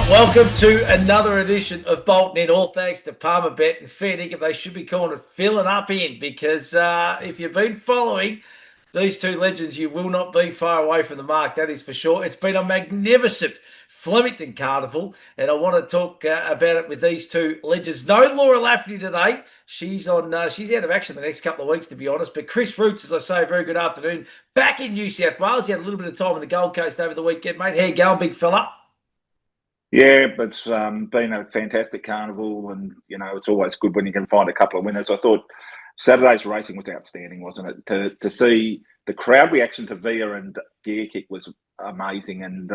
Welcome to another edition of Bolton In, all thanks to Palmer Bet and fair dinkum. They should be calling it filling up in because if you've been following these two legends, you will not be far away from the mark, that is for sure. It's been a magnificent Flemington Carnival, and I want to talk about it with these two legends. No Laura Lafferty today. She's she's out of action the next couple of weeks, to be honest. But Chris Roots, as I say, very good afternoon. Back in New South Wales. He had a little bit of time on the Gold Coast over the weekend, mate. How you going, big fella? Yeah, but it's been a fantastic carnival, and it's always good when you can find a couple of winners. I thought Saturday's racing was outstanding, wasn't it? To see the crowd reaction to Via and Gear Kick was amazing, and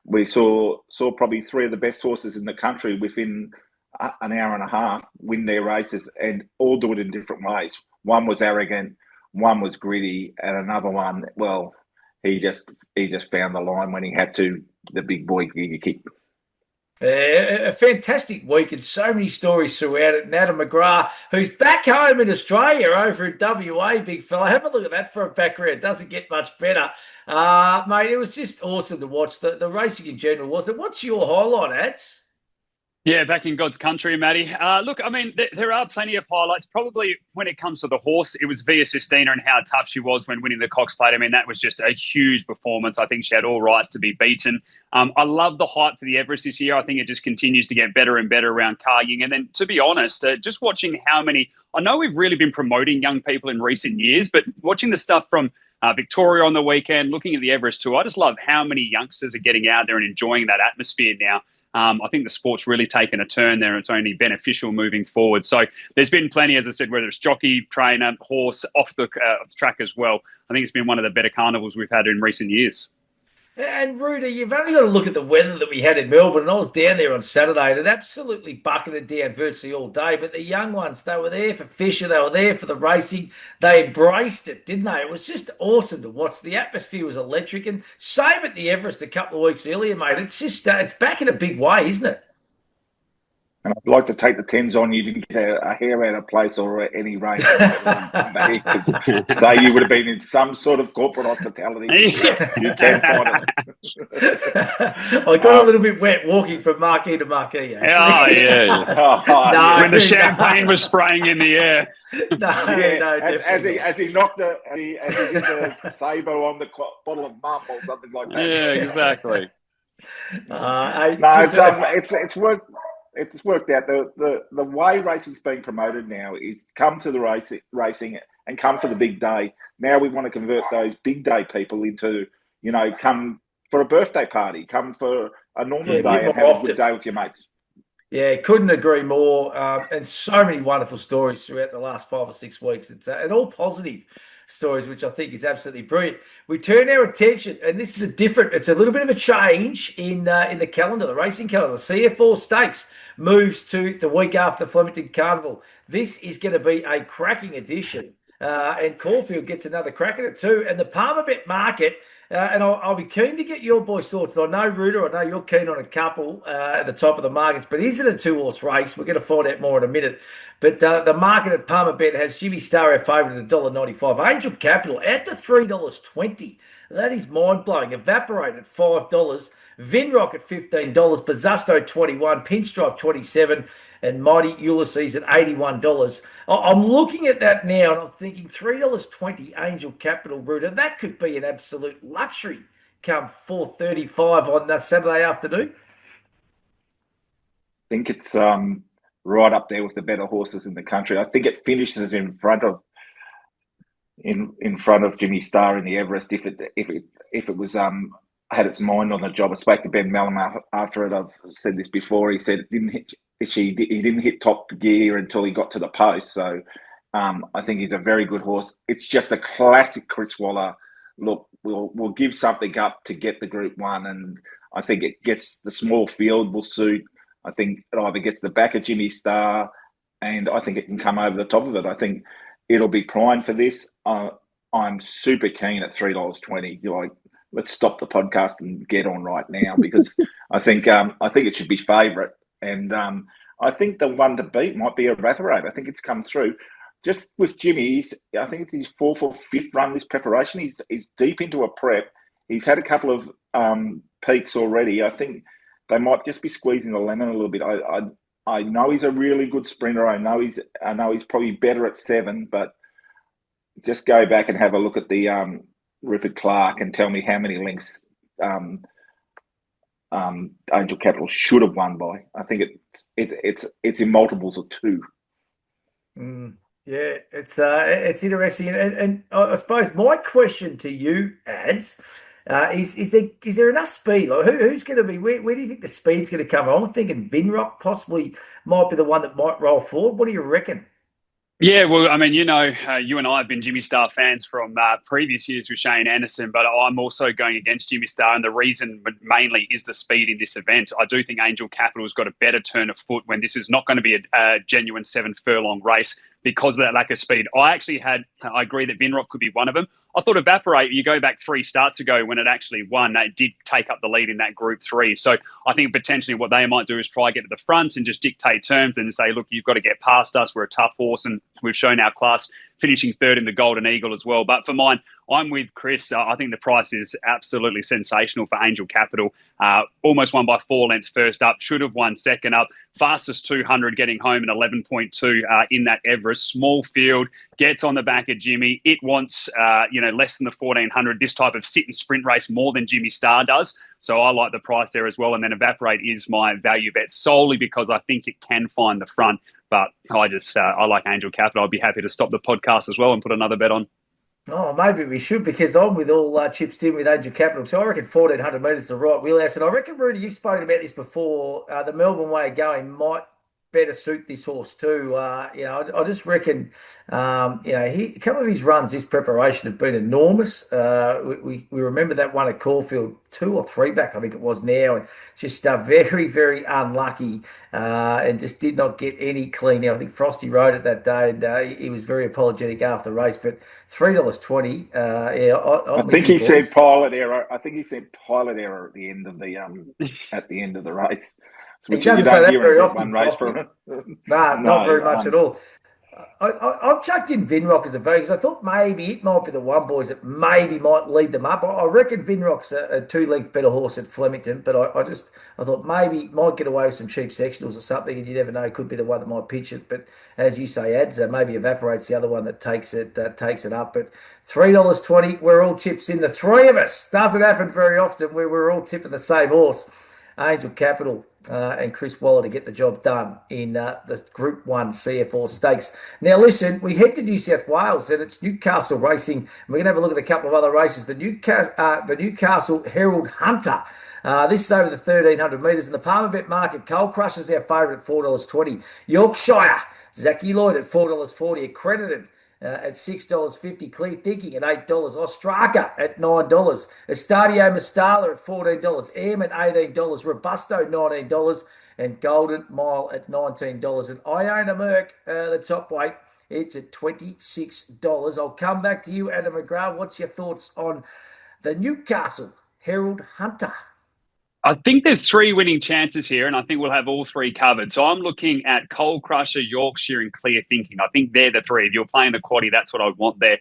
we saw probably three of the best horses in the country within an hour and a half win their races, and all do it in different ways. One was arrogant, one was gritty, and another one, well, he just found the line when he had to. The big boy Gear Kick. A fantastic week and so many stories throughout it. And Adam McGrath, who's back home in Australia over in WA, big fella. Have a look at that for a background. Doesn't get much better. Mate, it was just awesome to watch. The racing in general, wasn't it? What's your highlight, Ads? Yeah, back in God's country, Matty. Look, I mean, there are plenty of highlights. Probably when it comes to the horse, it was Via Sistina and how tough she was when winning the Cox Plate. I mean, that was just a huge performance. I think she had all rights to be beaten. I love the hype for the Everest this year. I think it just continues to get better and better around Cargying. And then, to be honest, just watching how many... I know we've really been promoting young people in recent years, but watching the stuff from Victoria on the weekend, looking at the Everest tour, I just love how many youngsters are getting out there and enjoying that atmosphere now. I think the sport's really taken a turn there, and it's only beneficial moving forward. So there's been plenty, as I said, whether it's jockey, trainer, horse, off the track as well. I think it's been one of the better carnivals we've had in recent years. And Rudy, you've only got to look at the weather that we had in Melbourne. And I was down there on Saturday, and it absolutely bucketed down virtually all day. But the young ones, they were there for Fisher, they were there for the racing. They embraced it, didn't they? It was just awesome to watch. The atmosphere was electric. And same at the Everest a couple of weeks earlier, mate. It's just it's back in a big way, isn't it? And I'd like to take the tens on you didn't get a hair out of place or any rain. Say you would have been in some sort of corporate hospitality. You can find it. I got a little bit wet walking from marquee to marquee. Actually. Oh, yeah. No, when the champagne was spraying in the air. No, as he knocked as he did the sabre on the bottle of mum or something like that. Yeah, exactly. It's worked. It's worked out. The way racing's being promoted now is come to the racing and come for the big day. Now we want to convert those big day people into, come for a birthday party, come for a normal day and have a good day with your mates. Yeah, couldn't agree more. And so many wonderful stories throughout the last 5 or 6 weeks. It's and all positive stories, which I think is absolutely brilliant. We turn our attention, and this is it's a little bit of a change in the calendar, the racing calendar. The CF4 Stakes moves to the week after Flemington Carnival. This is going to be a cracking edition, and Caulfield gets another crack at it too. And the Palmer Bet market, and I'll be keen to get your boys' thoughts. I know, Ruder, I know you're keen on a couple at the top of the markets, but is it a 2-horse race? We're going to find out more in a minute. But the market at Palmer Bet has Jimmy Star, our favourite, at $1.95. Angel Capital out to $3.20. That is mind-blowing. Evaporate at $5. Vinrock at $15. Bazusto $21. Pinstripe $27. And Mighty Ulysses at $81. I'm looking at that now and I'm thinking $3.20 Angel Capital, Ruder. That could be an absolute luxury come 4:35 on Saturday afternoon. I think it's right up there with the better horses in the country. I think it finishes in front of Jimmy Star in the Everest if it was had its mind on the job. I spoke to Ben Mellum after it. I've said this before. He said he didn't hit top gear until he got to the post. So I think he's a very good horse. It's just a classic Chris Waller. Look, we'll give something up to get the Group 1, and I think it gets the small field will suit. I think it either gets the back of Jimmy Star, and I think it can come over the top of it. I think it'll be primed for this. I'm super keen at $3.20. You're like, let's stop the podcast and get on right now because I think it should be favourite, and I think the one to beat might be a Ratherate. I think it's come through. Just with Jimmy, I think it's his 4th or 5th run this preparation. He's deep into a prep. He's had a couple of peaks already. I think they might just be squeezing the lemon a little bit. I know he's a really good sprinter. I know he's probably better at 7, but just go back and have a look at the Rupert Clark and tell me how many lengths Angel Capital should have won by. I think it's in multiples of 2. Yeah, it's interesting, and I suppose my question to you, Ads, is there enough speed? Like, who's going to be? Where do you think the speed's going to come? I'm thinking Vinrock possibly might be the one that might roll forward. What do you reckon? Yeah, well, I mean, you and I have been Jimmy Star fans from previous years with Shane Anderson, but I'm also going against Jimmy Star, and the reason mainly is the speed in this event. I do think Angel Capital's got a better turn of foot when this is not going to be a genuine 7-furlong race because of that lack of speed. I agree that Vinrock could be one of them. I thought Evaporate, you go back 3 starts ago when it actually won, it did take up the lead in that Group 3. So I think potentially what they might do is try to get to the front and just dictate terms and say, look, you've got to get past us. We're a tough horse and we've shown our class, finishing 3rd in the Golden Eagle as well. But for mine, I'm with Chris. I think the price is absolutely sensational for Angel Capital. Almost won by 4 lengths first up. Should have won second up. Fastest 200 getting home in 11.2 in that Everest. Small field, gets on the back of Jimmy. It wants less than the 1400. This type of sit and sprint race more than Jimmy Star does. So I like the price there as well. And then Evaporate is my value bet solely because I think it can find the front. But I like Angel Capital. I'd be happy to stop the podcast as well and put another bet on. Oh, maybe we should, because I'm with all chips in with Angel Capital too. I reckon 1,400 metres is the right wheelhouse. And I reckon, Rudy, you've spoken about this before. The Melbourne way of going might better suit this horse too. I just reckon, a couple of his runs, this preparation have been enormous. We remember that one at Caulfield 2 or 3 back, I think it was now, and just very, very unlucky and just did not get any clean. I think Frosty rode it that day, and he was very apologetic after the race. But $3.20. I think he said pilot error. I think he said pilot error at the end of the race. He doesn't say that very often. Not very much at all. I've chucked in Vinrock as a value because I thought maybe it might be the one, boys, that maybe might lead them up. I reckon Vinrock's a 2-length better horse at Flemington, but I thought maybe it might get away with some cheap sectionals or something, and you never know, could be the one that might pitch it. But as you say, Ads, maybe Evaporate's the other one that takes it up. But $3.20, we're all chips in. The 3 of us. Doesn't happen very often where we're all tipping the same horse. Angel Capital and Chris Waller to get the job done in the Group 1 CF4 Stakes. Now, listen, we head to New South Wales, and it's Newcastle racing. We're going to have a look at a couple of other races. The Newcastle Herald Hunter. This is over the 1,300 metres, and the Palmerbet market. Coal Crusher's our favourite at $4.20. Yorkshire, Zachy Lloyd at $4.40. Accredited at $6.50, Clear Thinking at $8, Ostraka at $9, Estadio Mastala at $14, Airman $18, Robusto $19, and Golden Mile at $19. And Iona Merck, the top weight, it's at $26. I'll come back to you, Adam McGrath. What's your thoughts on the Newcastle Herald Hunter? I think there's 3 winning chances here, and I think we'll have all 3 covered. So I'm looking at Coal Crusher, Yorkshire, and Clear Thinking. I think they're the 3. If you're playing the quaddie, that's what I want there.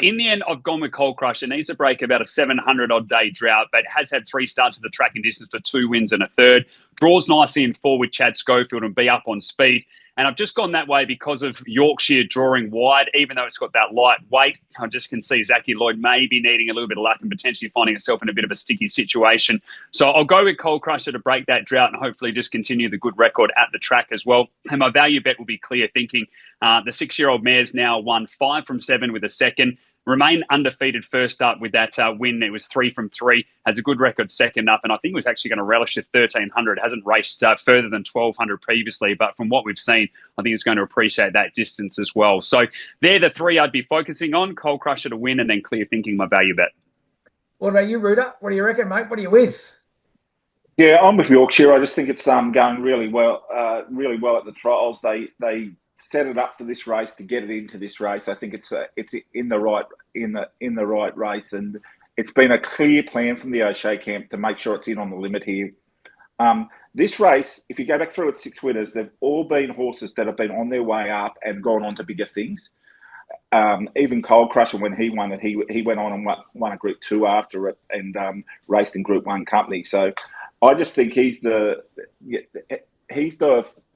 In the end, I've gone with Coal Crusher. Needs to break about a 700-odd day drought, but has had 3 starts at the track and distance for 2 wins and a third. Draws nicely in 4 with Chad Schofield and be up on speed. And I've just gone that way because of Yorkshire drawing wide, even though it's got that light weight. I just can see Zachy Lloyd maybe needing a little bit of luck and potentially finding herself in a bit of a sticky situation. So I'll go with Coal Crusher to break that drought and hopefully just continue the good record at the track as well. And my value bet will be Clear Thinking. The 6-year-old mare's now won 5 from 7 with a second. Remain undefeated first up with that win. It was 3 from 3. Has a good record second up, and I think was actually going to relish the 1,300. Hasn't raced further than 1,200 previously, but from what we've seen, I think it's going to appreciate that distance as well. So they're the 3 I'd be focusing on. Coal Crusher to win, and then Clear Thinking my value bet. What about you, Ruda? What do you reckon, mate? What are you with? Yeah, I'm with Yorkshire. I just think it's going really well at the trials. They set it up for this race to get it into this race. I think it's in the right race, and it's been a clear plan from the O'Shea camp to make sure it's in on the limit here. This race, if you go back through its 6 winners, they've all been horses that have been on their way up and gone on to bigger things. Even Coal Crusher, when he won it, he went on and won a Group 2 after it and raced in Group 1 company. So I just think he's the.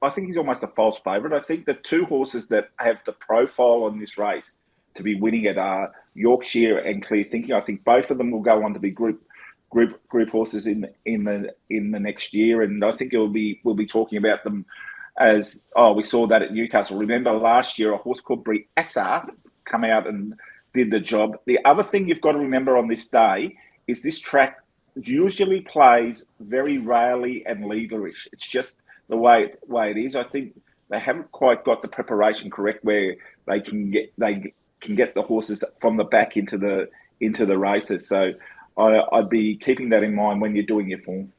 I think he's almost a false favourite. I think the two horses that have the profile on this race to be winning it are Yorkshire and Clear Thinking. I think both of them will go on to be group horses in the next year, and I think we'll be talking about them as we saw that at Newcastle. Remember last year a horse called Briessa come out and did the job. The other thing you've got to remember on this day is this track usually plays very rarely and leaderish. It's just the way it is. I think they haven't quite got the preparation correct where they can get the horses from the back into the races. So I'd be keeping that in mind when you're doing your form.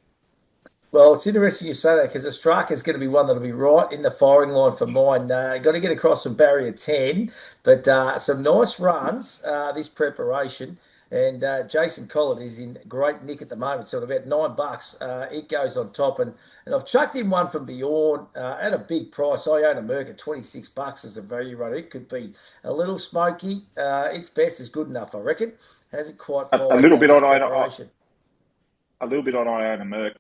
Well, it's interesting you say that because the striker is going to be one that'll be right in the firing line for mine. Got to get across from barrier 10, but some nice runs this preparation. And Jason Collett is in great nick at the moment, so at about $9, it goes on top. And I've chucked in one from Bjorn at a big price. I own a Merc at $26 as a value runner. It could be a little smoky. Its best is good enough, I reckon. Hasn't quite a little bit on a little bit on I own a Merc.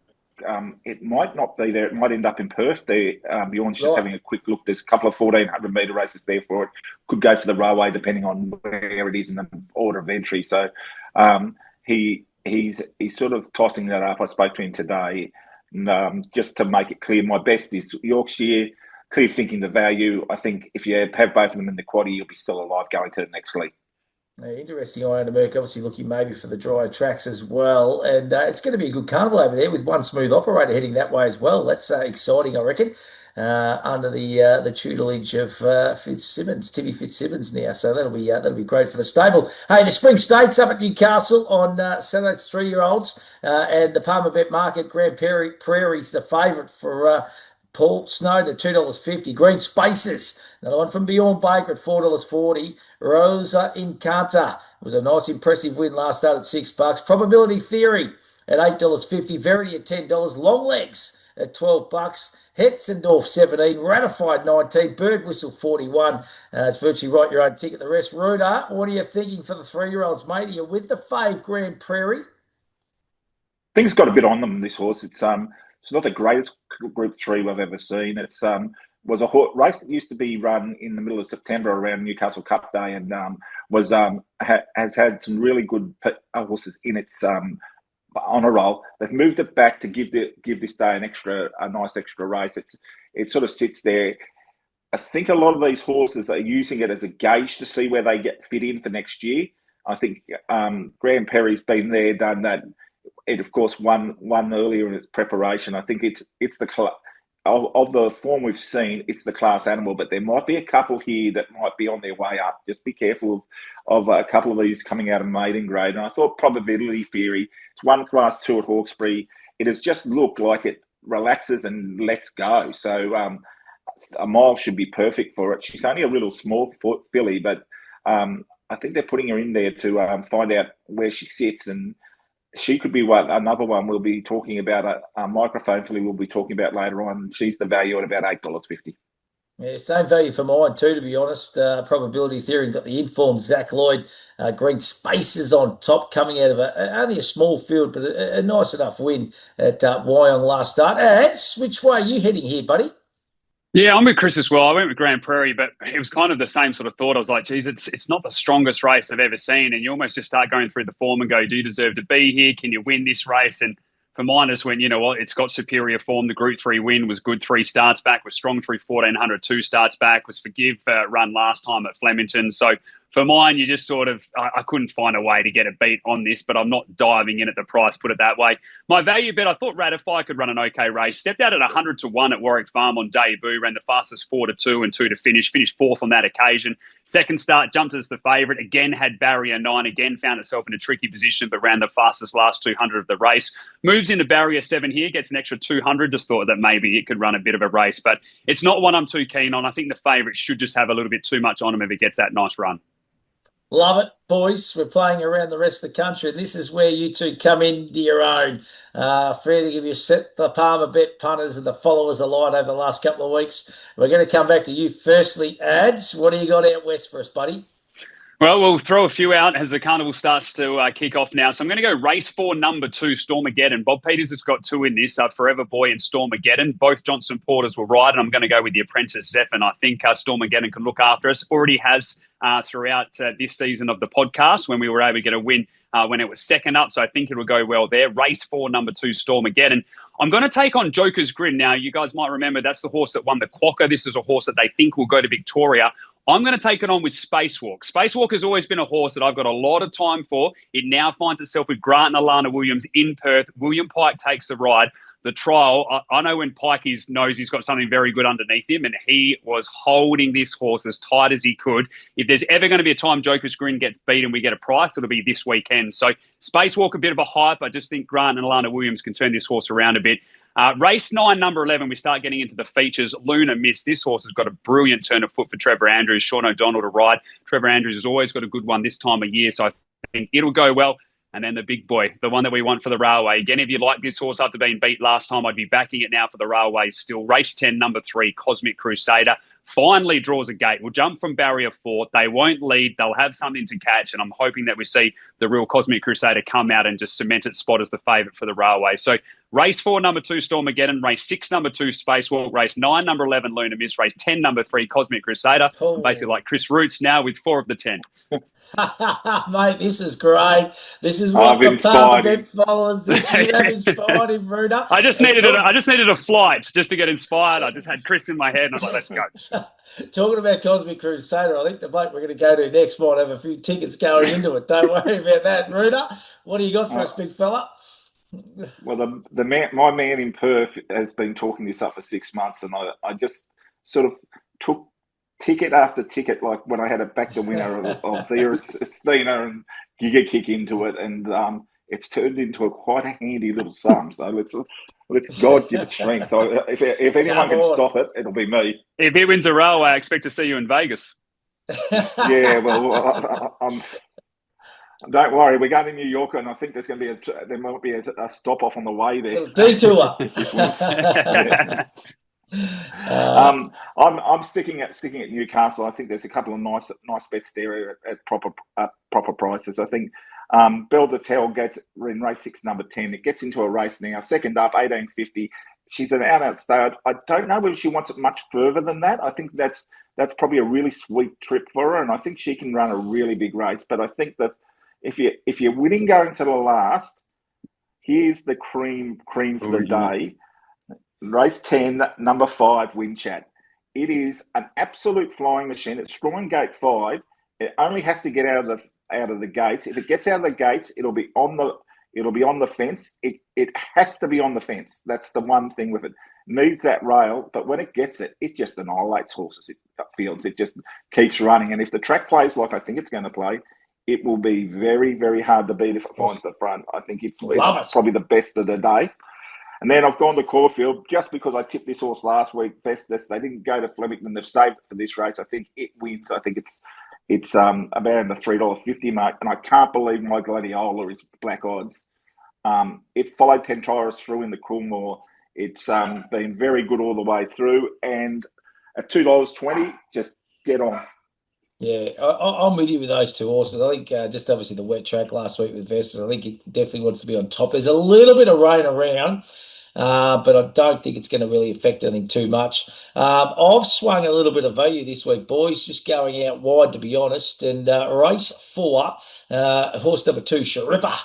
It might not be there. It might end up in Perth. Bjorn's just having a quick look. There's a couple of 1,400 metre races there for it. Could go for the railway depending on where it is in the order of entry. So he's sort of tossing that up. I spoke to him today. And, just to make it clear, my best is Yorkshire. Clear Thinking the value. I think if you have both of them in the quaddie, you'll be still alive going to the next league. Interesting. I own a Merc, obviously looking maybe for the drier tracks as well. And it's going to be a good carnival over there with one smooth operator heading that way as well. That's exciting, I reckon, under the tutelage of Timmy Fitzsimmons now. So that'll be great for the stable. Hey, the Spring Stakes up at Newcastle on Saturday. It's 3-year-olds. And the Palmer Bet Market Grand Prairie's the favourite for Paul Snowden at $2.50. Green Spaces, another one from Beyond Baker at $4.40. Rosa Encanta. It was a nice, impressive win last start at $6. Probability Theory at $8.50. Verity at $10. Long Legs at $12. Hetzendorf 17. Ratified 19. Bird Whistle 41. It's virtually write your own ticket. The rest, Ruda, what are you thinking for the 3-year-olds, mate? Are you with the fave Grand Prairie? Things got a bit on them, this horse. It's not the greatest Group 3 we've ever seen. It's was a race that used to be run in the middle of September around Newcastle Cup Day, and has had some really good horses in its on a roll. They've moved it back to give this day a nice extra race. It sort of sits there. I think a lot of these horses are using it as a gauge to see where they get fit in for next year. I think Grand Prairie's been there, done that. It of course won earlier in its preparation. I think it's the of the form we've seen, it's the class animal. But there might be a couple here that might be on their way up. Just be careful of a couple of these coming out of maiden grade. And I thought Probability Theory, it's won its last 2 at Hawkesbury. It has just looked like it relaxes and lets go. So a mile should be perfect for it. She's only a little small filly, but I think they're putting her in there to find out where she sits, and she could be another one we'll be talking about. A microphone filly we'll be talking about later on. She's the value at about $8.50. Yeah, same value for mine too, to be honest. Probability Theory got the informed Zach Lloyd. Green Spaces on top, coming out of only a small field, but a nice enough win at Wyong last start. Which way are you heading here, buddy? Yeah, I'm with Chris as well. I went with Grand Prairie, but it was kind of the same sort of thought. I was like, geez, it's not the strongest race I've ever seen. And you almost just start going through the form and go, do you deserve to be here? Can you win this race? And for mine, it's when, you know what, it's got superior form. The Group 3 win was good 3 starts back, was strong through 1,400 2 starts back, was Forgive run last time at Flemington. So for mine, you just sort of, I couldn't find a way to get a beat on this, but I'm not diving in at the price, put it that way. My value bet, I thought Ratify could run an okay race. Stepped out at 100-1 at Warwick Farm on debut, ran the fastest 4-2 and 2 to finish. Finished 4th on that occasion. Second start, jumped as the favourite. Again, had barrier 9. Again, found itself in a tricky position, but ran the fastest last 200 of the race. Moves into barrier 7 here, gets an extra 200. Just thought that maybe it could run a bit of a race, but it's not one I'm too keen on. I think the favourite should just have a little bit too much on him if it gets that nice run. Love it, boys. We're playing around the rest of the country, and this is where you two come into your own. Fair to give you set the Palmer Bet punters and the followers alight over the last couple of weeks. We're going to come back to you firstly, Ads. What do you got out west for us, buddy? Well, we'll throw a few out as the carnival starts to kick off now. So I'm going to go race 4, number 2, Stormageddon. Bob Peters has got 2 in this, Forever Boy and Stormageddon. Both Johnson Porters were right, and I'm going to go with the Apprentice Zephyr. I think Stormageddon can look after us. Already has throughout this season of the podcast when we were able to get a win when it was second up. So I think it will go well there. Race 4, number 2, Stormageddon. I'm going to take on Joker's Grin. Now, you guys might remember that's the horse that won the Quokka. This is a horse that they think will go to Victoria. I'm going to take it on with Spacewalk. Spacewalk has always been a horse that I've got a lot of time for. It now finds itself with Grant and Alana Williams in Perth. William Pike takes the ride. The trial, I know when Pike knows he's got something very good underneath him, and he was holding this horse as tight as he could. If there's ever going to be a time Joker's Grin gets beat and we get a price, it'll be this weekend. So Spacewalk, a bit of a hype. I just think Grant and Alana Williams can turn this horse around a bit. Race 9, number 11, we start getting into the features. Luna Miss. This horse has got a brilliant turn of foot for Trevor Andrews. Sean O'Donnell to ride. Trevor Andrews has always got a good one this time of year, so I think it'll go well. And then the big boy, the one that we want for the railway. Again, if you like this horse after being beat last time, I'd be backing it now for the railway still. Race 10, number 3, Cosmic Crusader. Finally draws a gate. We'll jump from barrier 4. They won't lead. They'll have something to catch. And I'm hoping that we see the real Cosmic Crusader come out and just cement its spot as the favourite for the railway. So race 4, number 2, Stormageddon. Race 6, number 2, Spacewalk. Race 9, number 11, Luna Miss. Race 10, number 3, Cosmic Crusader. Oh. Basically like Chris Roots now with 4 of the 10. Mate, this is great. This is what the Parliament followers. This is inspired him, Ruda. I just needed a flight just to get inspired. I just had Chris in my head, and I was like, "Let's go." Talking about Cosmic Crusader, I think the bloke we're going to go to next might have a few tickets going into it. Don't worry about that, Ruda. What do you got for us, big fella? Well, my man in Perth has been talking this up for 6 months, and I just sort of took ticket after ticket, like when I had a back the winner of Theristina and Giga Kick into it, and it's turned into quite a handy little sum. So let's God give it strength. If anyone can stop it, it'll be me. If he wins a railway, I expect to see you in Vegas. Yeah, well, don't worry, we're going to New York, and I think there might be a stop off on the way there. Detour. I'm sticking at Newcastle. I think there's a couple of nice bets there at proper prices. I think Belle de Tel gets in race 6, number 10. It gets into a race now. Second up, 1850. She's an out stay. I don't know whether she wants it much further than that. I think that's probably a really sweet trip for her, and I think she can run a really big race. But I think that if you're winning going to the last, here's the cream for the day. Race 10, number 5, Winchat. It is an absolute flying machine. It's drawing gate 5. It only has to get out of the gates. If it gets out of the gates, it'll be on the fence. It has to be on the fence. That's the one thing with it. Needs that rail, but when it gets it, it just annihilates horses. It fields. It just keeps running. And if the track plays like I think it's going to play, it will be very, very hard to beat if it finds the front. I think it's probably the best of the day. And then I've gone to Caulfield just because I tipped this horse last week, Festus. They didn't go to Flemington. They've saved it for this race. I think it wins. I think it's about in the $3.50 mark. And I can't believe my Gladiola is black odds. It followed Tentorius through in the Coolmore. It's been very good all the way through. And at $2.20, just get on. Yeah, I'm with you with those two horses. I think just obviously the wet track last week with Vestas, I think he definitely wants to be on top. There's a little bit of rain around, but I don't think it's going to really affect anything too much. I've swung a little bit of value this week, boys, just going out wide, to be honest. And race 4, horse number 2, Sharippa.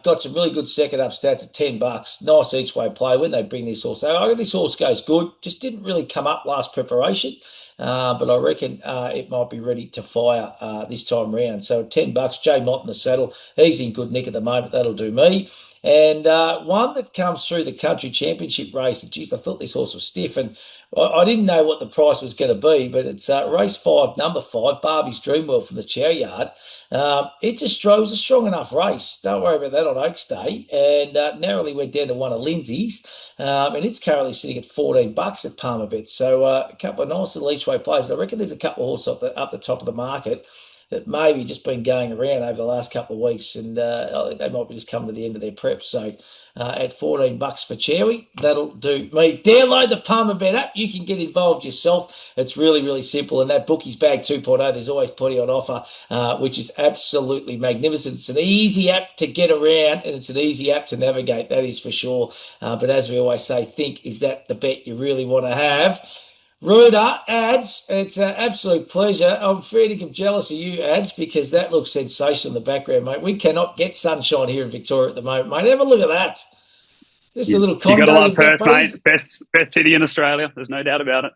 Got some really good second up stats at $10. Nice each way play when they bring this horse out. I think this horse goes good. Just didn't really come up last preparation. But I reckon it might be ready to fire this time round. So at $10, Jay Mott in the saddle. He's in good nick at the moment. That'll do me. And one that comes through the country championship race, geez, I thought this horse was stiff, and I didn't know what the price was going to be, but it's race 5, number 5, Barbie's Dreamworld from the Chow Yard. It was a strong enough race. Don't worry about that on Oaks Day. And narrowly went down to one of Lindsay's, and it's currently sitting at $14 at Palmer Bet. So a couple of nice little each way plays. I reckon there's a couple of horses up the top of the market. that maybe just been going around over the last couple of weeks, and I think they might be just coming to the end of their prep. So at $14 for Cherry, that'll do me. Download the Palmer Bet app. You can get involved yourself. It's really, really simple. And that Bookies Bag 2.0, there's always plenty on offer, which is absolutely magnificent. It's an easy app to get around, and it's an easy app to navigate, that is for sure. But as we always say, think, is that the bet you really want to have? Ruder, ads, it's an absolute pleasure. I'm fairly jealous of you, ads, because that looks sensational in the background, mate. We cannot get sunshine here in Victoria at the moment, mate. Have a look at that. Just a little condo. You got to love Perth, buddy. mate. Best city in Australia. There's no doubt about it.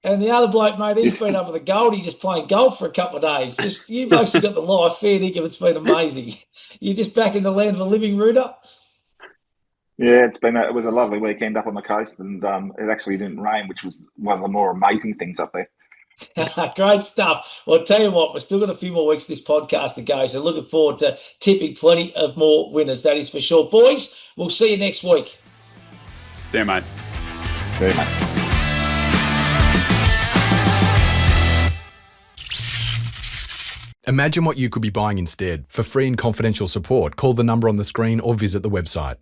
And the other bloke, mate, he's been up at the Goldie just playing golf for a couple of days. Just you blokes have got the life. Fair dinkum, it's been amazing. You're just back in the land of the living, Ruder. Yeah, it was a lovely weekend up on the coast, and it actually didn't rain, which was one of the more amazing things up there. Great stuff. Well, I'll tell you what, we've still got a few more weeks of this podcast to go, so looking forward to tipping plenty of more winners, that is for sure. Boys, we'll see you next week. See you, mate. See you, mate. Imagine what you could be buying instead. For free and confidential support, call the number on the screen or visit the website.